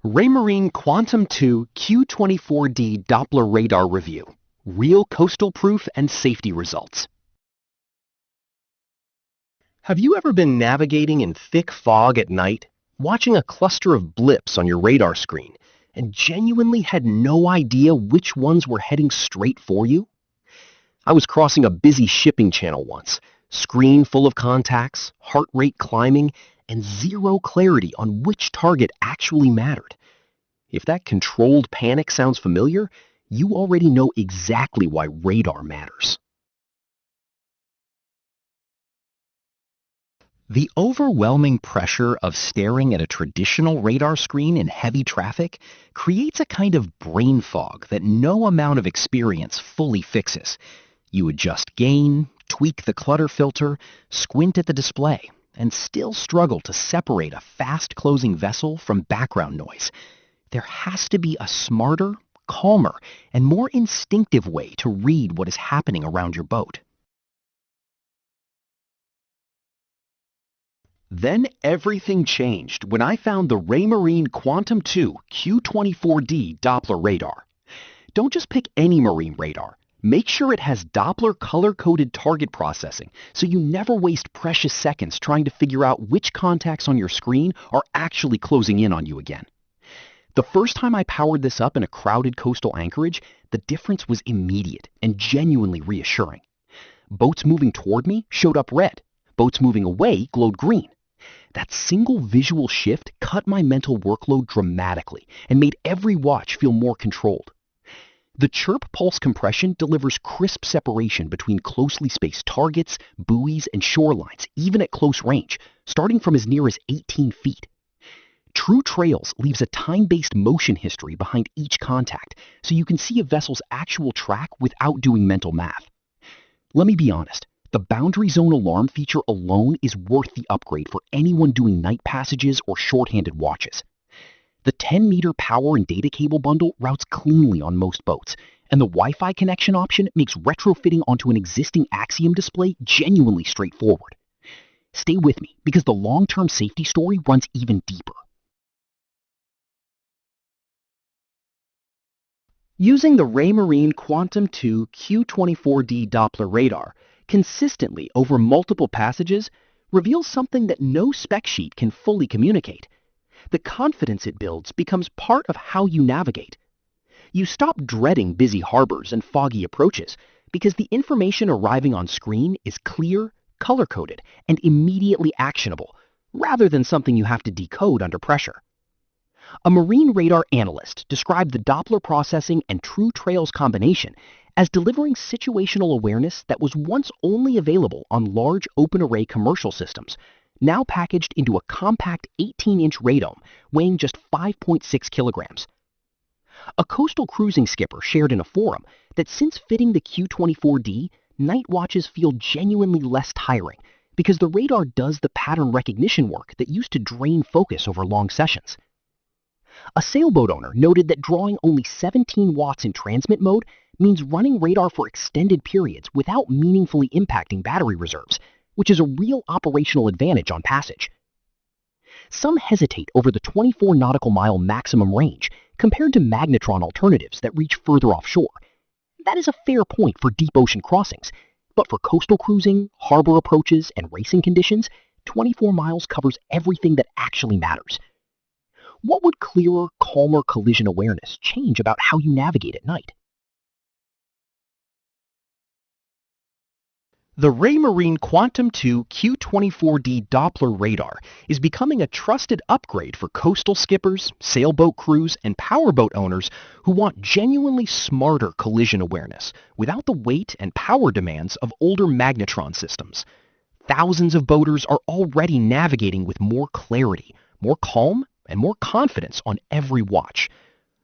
Raymarine Quantum 2 Q24D Doppler-radar review. Real coastal proof and safety results. Have you ever been navigating in thick fog at night, watching a cluster of blips on your radar screen, and genuinely had no idea which ones were heading straight for you? I was crossing a busy shipping channel once, screen full of contacts, heart rate climbing, and zero clarity on which target actually mattered. If that controlled panic sounds familiar, you already know exactly why radar matters. The overwhelming pressure of staring at a traditional radar screen in heavy traffic creates a kind of brain fog that no amount of experience fully fixes. You adjust gain, tweak the clutter filter, squint at the display, and still struggle to separate a fast-closing vessel from background noise. There has to be a smarter, calmer, and more instinctive way to read what is happening around your boat. Then everything changed when I found the Raymarine Quantum 2 Q24D Doppler-radar. Don't just pick any marine radar. Make sure it has Doppler color-coded target processing so you never waste precious seconds trying to figure out which contacts on your screen are actually closing in on you again. The first time I powered this up in a crowded coastal anchorage, the difference was immediate and genuinely reassuring. Boats moving toward me showed up red. Boats moving away glowed green. That single visual shift cut my mental workload dramatically and made every watch feel more controlled. The chirp pulse compression delivers crisp separation between closely spaced targets, buoys, and shorelines, even at close range, starting from as near as 18 feet. True Trails leaves a time-based motion history behind each contact, so you can see a vessel's actual track without doing mental math. Let me be honest, the boundary zone alarm feature alone is worth the upgrade for anyone doing night passages or short-handed watches. The 10-meter power and data cable bundle routes cleanly on most boats, and the Wi-Fi connection option makes retrofitting onto an existing Axiom display genuinely straightforward. Stay with me, because the long-term safety story runs even deeper. Using the Raymarine Quantum 2 Q24D Doppler radar consistently over multiple passages reveals something that no spec sheet can fully communicate. The confidence it builds becomes part of how you navigate. You stop dreading busy harbors and foggy approaches because the information arriving on screen is clear, color-coded, and immediately actionable, rather than something you have to decode under pressure. A marine radar analyst described the Doppler processing and True Trails combination as delivering situational awareness that was once only available on large open-array commercial systems, now packaged into a compact 18-inch radome weighing just 5.6 kilograms. A coastal cruising skipper shared in a forum that since fitting the Q24D, night watches feel genuinely less tiring because the radar does the pattern recognition work that used to drain focus over long sessions. A sailboat owner noted that drawing only 17 watts in transmit mode means running radar for extended periods without meaningfully impacting battery reserves, which is a real operational advantage on passage. Some hesitate over the 24 nautical mile maximum range compared to magnetron alternatives that reach further offshore. That is a fair point for deep ocean crossings, but for coastal cruising, harbor approaches, and racing conditions, 24 miles covers everything that actually matters. What would clearer, calmer collision awareness change about how you navigate at night? The Raymarine Quantum 2 Q24D Doppler radar is becoming a trusted upgrade for coastal skippers, sailboat crews, and powerboat owners who want genuinely smarter collision awareness without the weight and power demands of older magnetron systems. Thousands of boaters are already navigating with more clarity, more calm, and more confidence on every watch.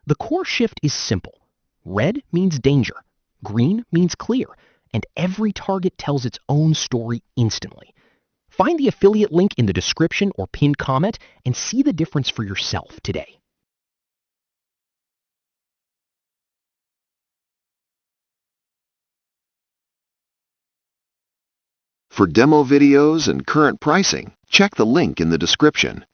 The core shift is simple. Red means danger, green means clear, and every target tells its own story instantly. Find the affiliate link in the description or pinned comment and see the difference for yourself today. For demo videos and current pricing, check the link in the description.